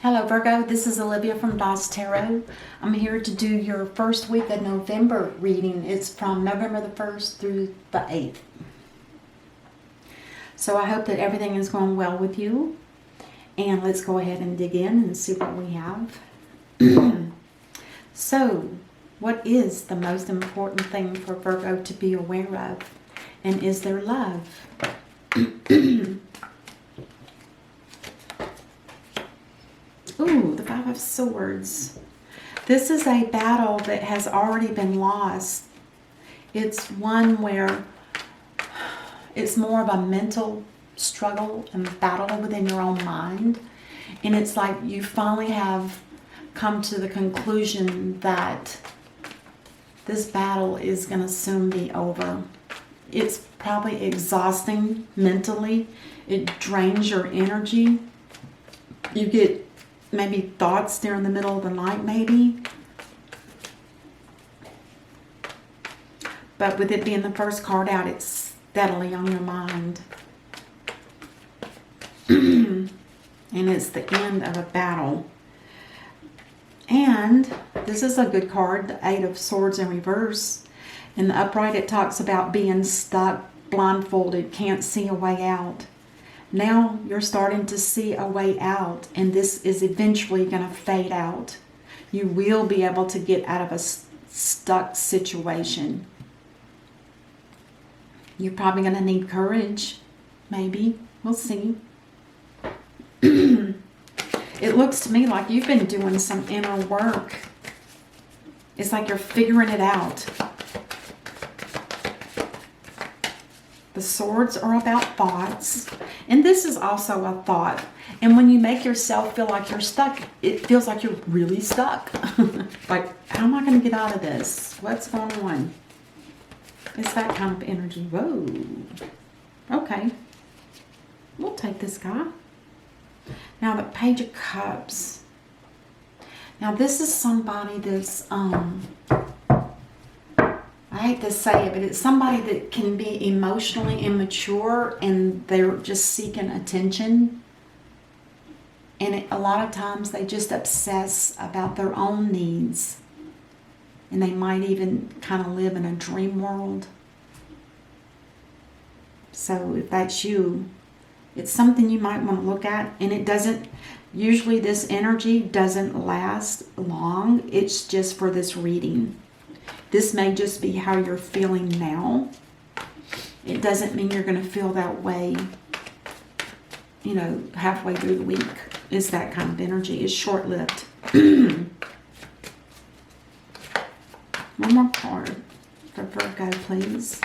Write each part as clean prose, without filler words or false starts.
Hello Virgo, this is Olivia from DOS Tarot. I'm here to do your first week of November reading. It's from November the 1st through the 8th. So I hope that everything is going well with you. And let's go ahead and dig in and see what we have. So, what is the most important thing for Virgo to be aware of? And is there love? Ooh, the Five of Swords. This is a battle that has already been lost. It's one where it's more of a mental struggle and battle within your own mind. And it's like you finally have come to the conclusion that this battle is going to soon be over. It's probably exhausting mentally. It drains your energy. You get maybe thoughts during the middle of the night, maybe. But with it being the first card out, it's steadily on your mind. And it's the end of a battle. And this is a good card, the Eight of Swords in reverse. In the upright, it talks about being stuck, blindfolded, can't see a way out. Now you're starting to see a way out, and this is eventually going to fade out. You will be able to get out of a stuck situation. You're probably going to need courage, maybe. We'll see. It looks to me like you've been doing some inner work. It's like you're figuring it out. The swords are about thoughts. And this is also a thought. And when you make yourself feel like you're stuck, it feels like you're really stuck. Like, how am I going to get out of this? What's going on? It's that kind of energy. Whoa. Okay. We'll take this guy. Now, the Page of Cups. Now, this is somebody that's, I hate to say it, but it's somebody that can be emotionally immature and they're just seeking attention. And a lot of times they just obsess about their own needs. And they might even kind of live in a dream world. So if that's you, it's something you might want to look at. And it doesn't, usually this energy doesn't last long. It's just for this reading. This may just be how you're feeling now. It doesn't mean you're going to feel that way, you know, halfway through the week. It's that kind of energy. It's short-lived. One more card for Virgo, please.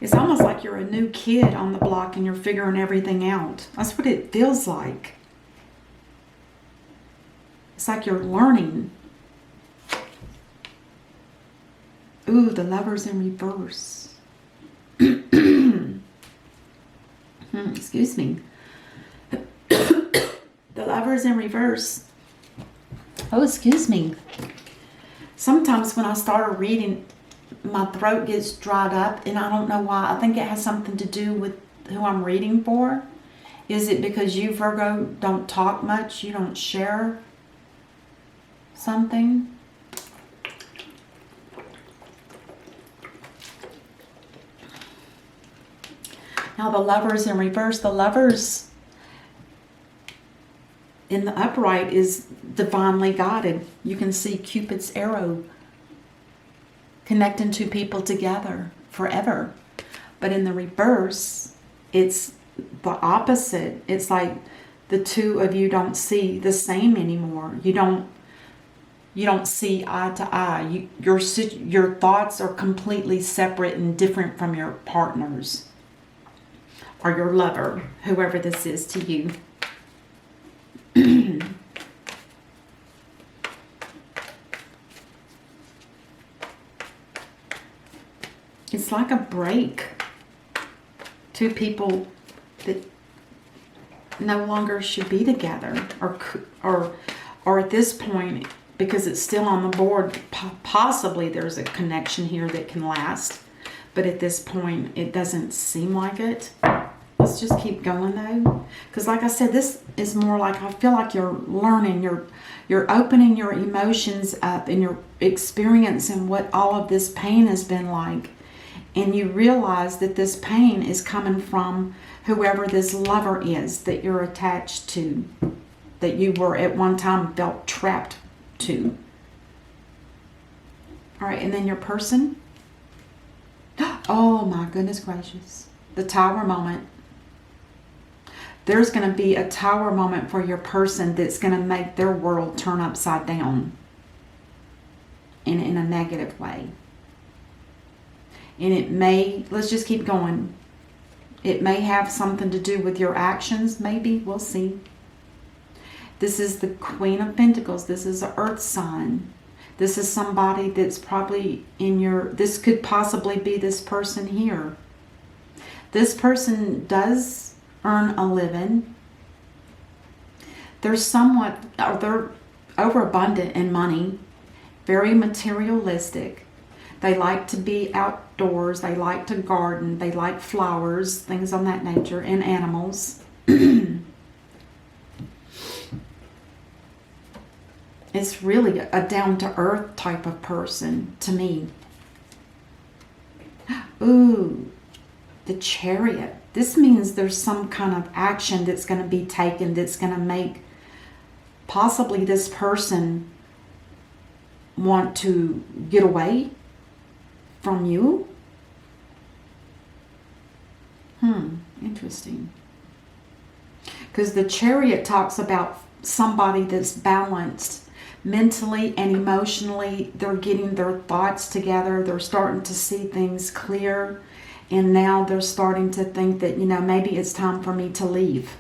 It's almost like you're a new kid on the block and you're figuring everything out. That's what it feels like. It's like you're learning. Ooh, the Lovers in reverse. Excuse me. The Lovers in reverse. Oh, excuse me. Sometimes when I start reading, my throat gets dried up, and I don't know why. I think it has something to do with who I'm reading for. Is it because you, Virgo, don't talk much? You don't share something? Now the Lovers in reverse. The Lovers in the upright is divinely guided. You can see Cupid's arrow connecting two people together forever. But in the reverse, it's the opposite. It's like the two of you don't see the same anymore. You don't see eye to eye. Your thoughts are completely separate and different from your partner's or your lover, whoever this is to you. It's like a break. Two people that no longer should be together, or at this point, because it's still on the board, possibly there's a connection here that can last, but at this point it doesn't seem like it. Let's just keep going though, because like I said, this is more like, I feel like you're learning, you're opening your emotions up, and you're experiencing what all of this pain has been like, and you realize that this pain is coming from whoever this lover is that you're attached to, that you were at one time felt trapped to. All right, and then your person. Oh my goodness gracious. The Tower moment. There's going to be a Tower moment for your person that's going to make their world turn upside down in a negative way. And it may, let's just keep going. It may have something to do with your actions, maybe. We'll see. This is the Queen of Pentacles. This is an earth sign. This is somebody that's probably in your, this could possibly be this person here. This person does earn a living. They're somewhat, or they're overabundant in money, very materialistic. They like to be outdoors. They like to garden. They like flowers, things on that nature, and animals. It's really a down-to-earth type of person to me. Ooh, the Chariot. This means there's some kind of action that's going to be taken that's going to make possibly this person want to get away from you. Interesting. Because the Chariot talks about somebody that's balanced mentally and emotionally. They're getting their thoughts together. They're starting to see things clear. And now they're starting to think that, you know, maybe it's time for me to leave.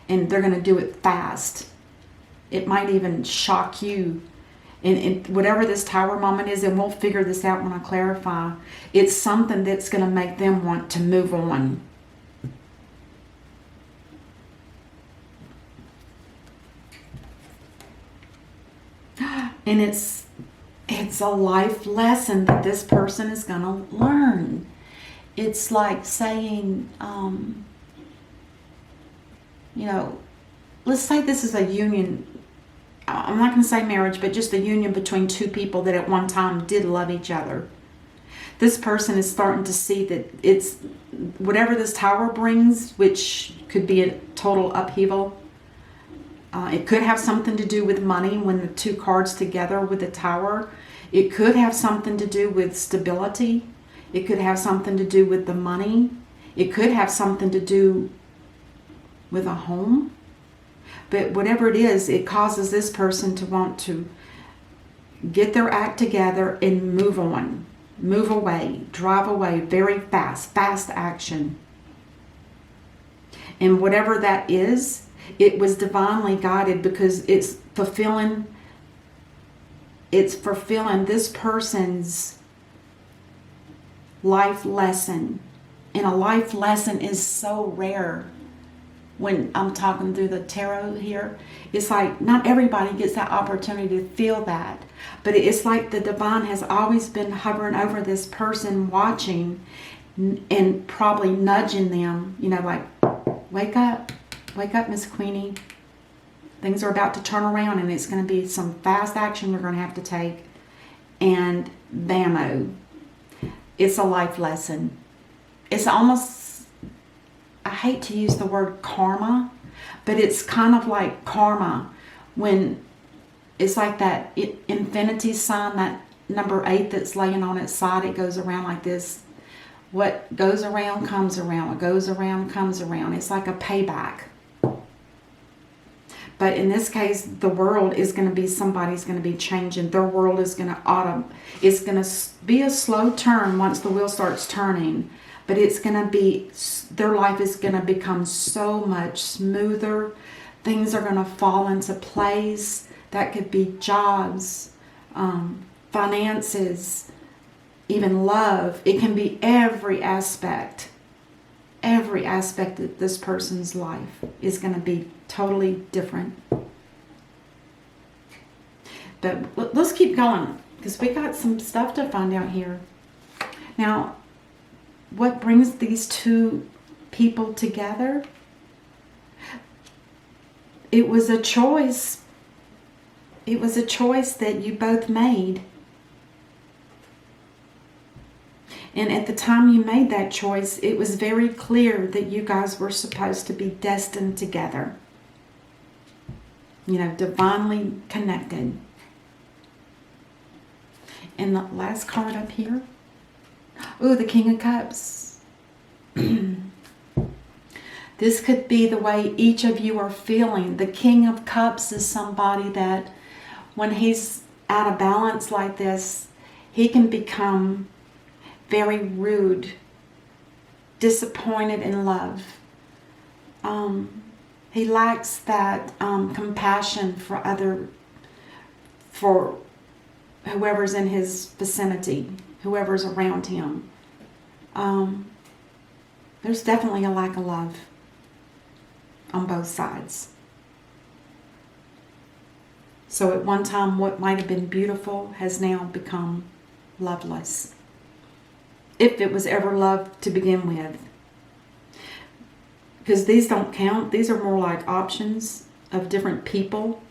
And they're going to do it fast. It might even shock you. And whatever this Tower moment is, and we'll figure this out when I clarify, it's something that's going to make them want to move on. And it's a life lesson that this person is going to learn. It's like saying, you know, let's say this is a union. I'm not going to say marriage, but just a union between two people that at one time did love each other. This person is starting to see that it's whatever this Tower brings, which could be a total upheaval. It could have something to do with money when the two cards together with the Tower. It could have something to do with stability. It could have something to do with the money. It could have something to do with a home. But whatever it is, it causes this person to want to get their act together and move on. Move away, drive away very fast action. And whatever that is, it was divinely guided because it's fulfilling this person's life lesson. And a life lesson is so rare. When I'm talking through the tarot here, it's like not everybody gets that opportunity to feel that. But it's like the divine has always been hovering over this person, watching and probably nudging them, you know, like, wake up, Miss Queenie. Things are about to turn around and it's going to be some fast action you're going to have to take. And bammo. It's a life lesson. It's almost, I hate to use the word karma, but it's kind of like karma when it's like that infinity sign, that number 8 that's laying on its side. It goes around like this. What goes around comes around. What goes around comes around. It's like a payback. But in this case, the world is going to be, somebody's going to be changing. Their world is going to it's going to be a slow turn once the wheel starts turning. But it's going to be, their life is going to become so much smoother. Things are going to fall into place. That could be jobs, finances, even love. It can be every aspect. Every aspect of this person's life is going to be totally different. But let's keep going because we got some stuff to find out here. Now, what brings these two people together. It was a choice. It was a choice that you both made. And at the time you made that choice, it was very clear that you guys were supposed to be destined together. You know, divinely connected. And the last card up here. Ooh, the King of Cups. This could be the way each of you are feeling. The King of Cups is somebody that when he's out of balance like this, he can become very rude, disappointed in love. He lacks that compassion for whoever's in his vicinity, whoever's around him. There's definitely a lack of love on both sides. So at one time, what might have been beautiful has now become loveless. If it was ever love to begin with. Because these don't count. These are more like options of different people.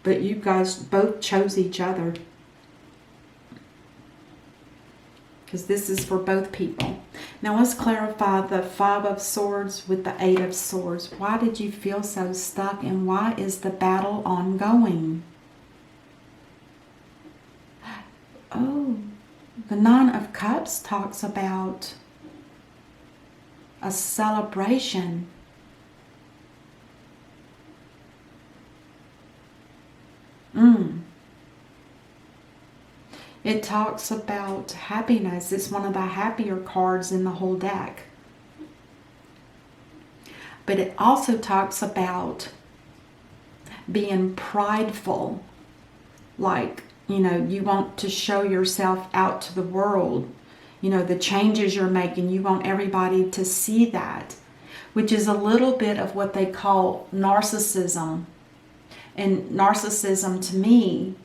But you guys both chose each other. Because this is for both people. Now let's clarify the 5 of Swords with the 8 of Swords. Why did you feel so stuck, and why is the battle ongoing? Oh, the 9 of Cups talks about a celebration. It talks about happiness. It's one of the happier cards in the whole deck. But it also talks about being prideful. Like, you know, you want to show yourself out to the world. You know, the changes you're making, you want everybody to see that. Which is a little bit of what they call narcissism. And narcissism to me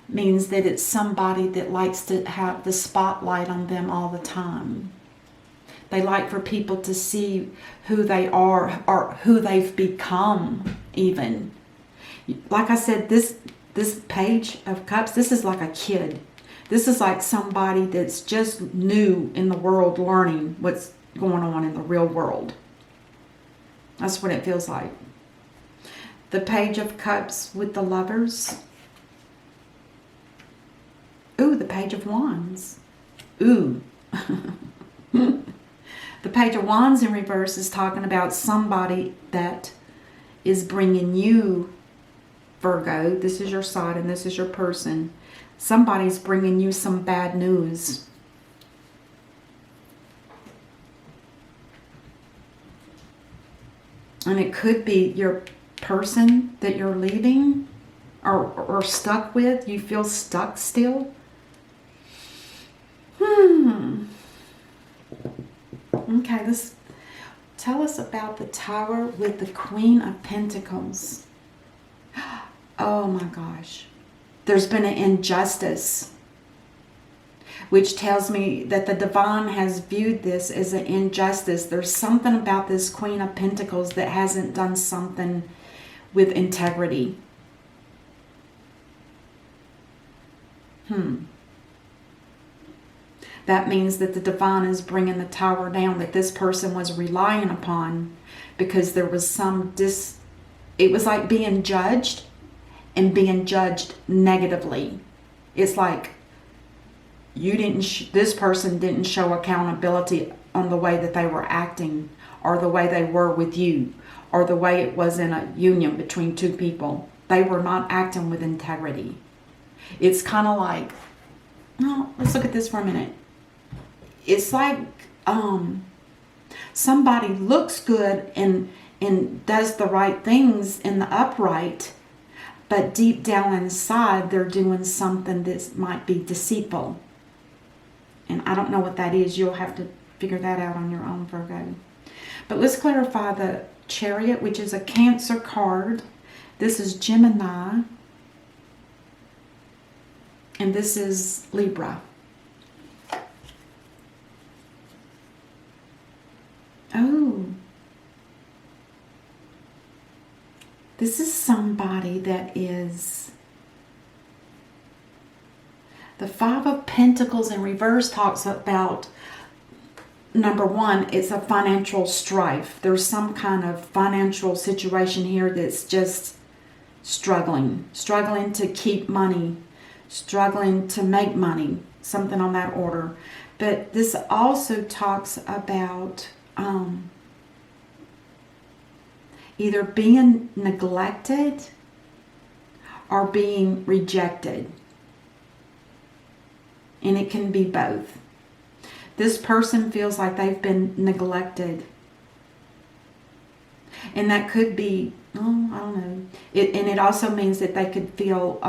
means that it's somebody that likes to have the spotlight on them all the time. They like for people to see who they are or who they've become even. Like I said, this Page of Cups, this is like a kid. This is like somebody that's just new in the world, learning what's going on in the real world. That's what it feels like. The Page of Cups with the Lovers. Ooh, the Page of Wands. Ooh. The Page of Wands in reverse is talking about somebody that is bringing you, Virgo, this is your side and this is your person. Somebody's bringing you some bad news. And it could be your person that you're leaving or stuck with. You feel stuck still. Okay, tell us about the Tower with the Queen of Pentacles. Oh my gosh. There's been an injustice, which tells me that the divine has viewed this as an injustice. There's something about this Queen of Pentacles that hasn't done something with integrity. That means that the divine is bringing the tower down that this person was relying upon, because there was it was like being judged and being judged negatively. It's like this person didn't show accountability on the way that they were acting, or the way they were with you, or the way it was in a union between two people. They were not acting with integrity. It's kind of like, let's look at this for a minute. It's like somebody looks good and does the right things in the upright, but deep down inside they're doing something that might be deceitful. And I don't know what that is. You'll have to figure that out on your own, Virgo. But let's clarify the Chariot, which is a Cancer card. This is Gemini. And this is Libra. Oh. This is somebody that is... The Five of Pentacles in reverse talks about, number one, it's a financial strife. There's some kind of financial situation here that's just struggling to keep money, struggling to make money, something on that order. But this also talks about either being neglected or being rejected. And it can be both. This person feels like they've been neglected. And that could be, I don't know. And it also means that they could feel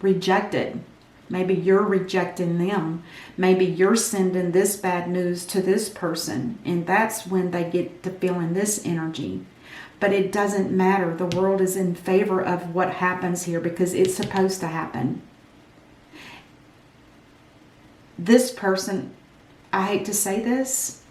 rejected. Maybe you're rejecting them. Maybe you're sending this bad news to this person. And that's when they get to feeling this energy. But it doesn't matter. The world is in favor of what happens here because it's supposed to happen. This person, I hate to say this,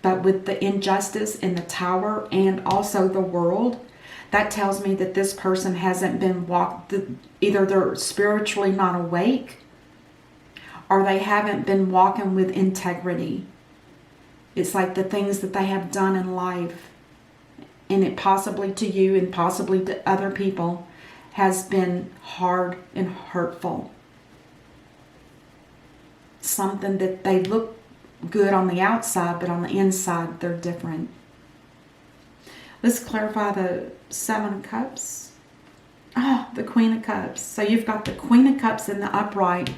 but with the injustice in the Tower and also the world, that tells me that this person hasn't been walked, either they're spiritually not awake or they haven't been walking with integrity. It's like the things that they have done in life, and it possibly to you and possibly to other people, has been hard and hurtful. Something that they look good on the outside, but on the inside they're different. Let's clarify the Seven of Cups. Oh, the Queen of Cups. So you've got the Queen of Cups in the upright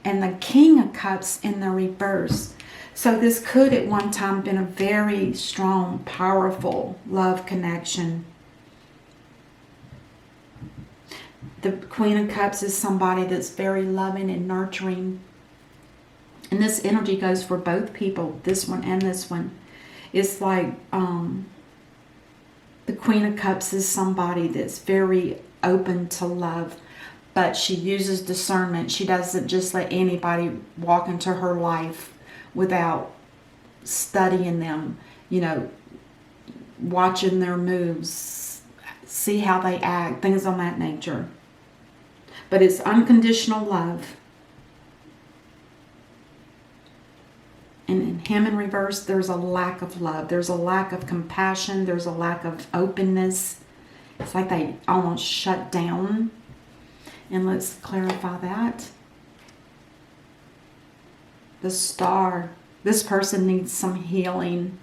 and the King of Cups in the reverse. So this could at one time been a very strong, powerful love connection. The Queen of Cups is somebody that's very loving and nurturing. And this energy goes for both people, this one and this one. It's like the Queen of Cups is somebody that's very open to love, but she uses discernment. She doesn't just let anybody walk into her life without studying them, watching their moves, see how they act, things on that nature. But it's unconditional love. And in him in reverse, there's a lack of love. There's a lack of compassion. There's a lack of openness. It's like they almost shut down. And let's clarify that. The Star. This person needs some healing.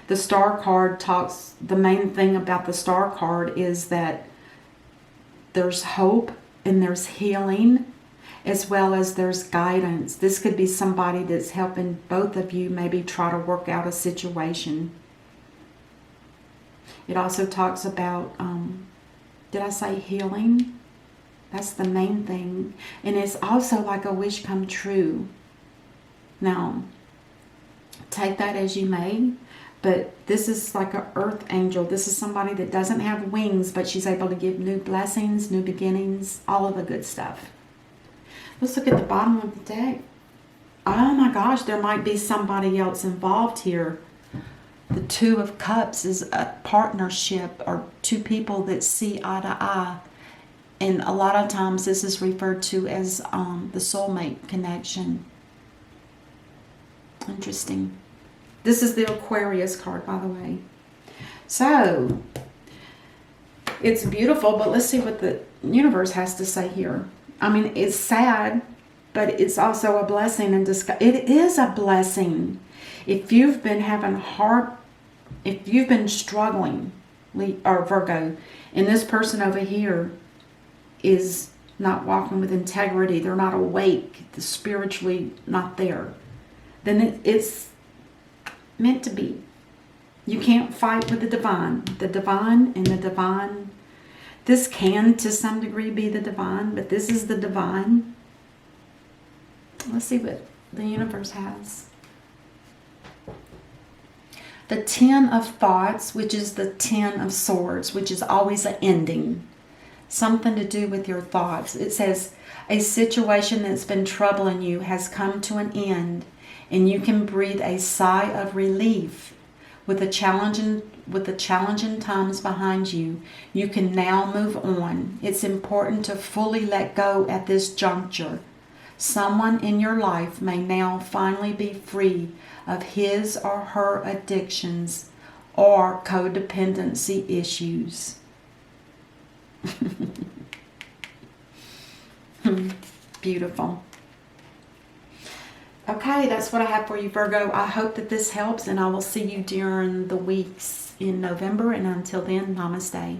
The Star card talks, the main thing about the Star card is that there's hope and there's healing, as well as there's guidance. This could be somebody that's helping both of you maybe try to work out a situation. It also talks about, did I say healing? That's the main thing. And it's also like a wish come true. Now, take that as you may, but this is like an earth angel. This is somebody that doesn't have wings, but she's able to give new blessings, new beginnings, all of the good stuff. Let's look at the bottom of the deck. Oh my gosh, there might be somebody else involved here. The Two of Cups is a partnership or two people that see eye to eye. And a lot of times this is referred to as the soulmate connection. Interesting. This is the Aquarius card, by the way. So, it's beautiful, but let's see what the universe has to say here. I mean, it's sad, but it's also a blessing in disguise. It is a blessing. If you've been if you've been struggling, or Virgo, and this person over here is not walking with integrity, they're not awake, they're spiritually not there, then it's meant to be. You can't fight with the divine. The divine and the divine. This can, to some degree, be the divine, but this is the divine. Let's see what the universe has. The Ten of Thoughts, which is the Ten of Swords, which is always an ending. Something to do with your thoughts. It says, a situation that's been troubling you has come to an end, and you can breathe a sigh of relief With the challenging times behind you, you can now move on. It's important to fully let go at this juncture. Someone in your life may now finally be free of his or her addictions or codependency issues. Beautiful. Okay, that's what I have for you, Virgo. I hope that this helps, and I will see you during the weeks in November. And until then, namaste.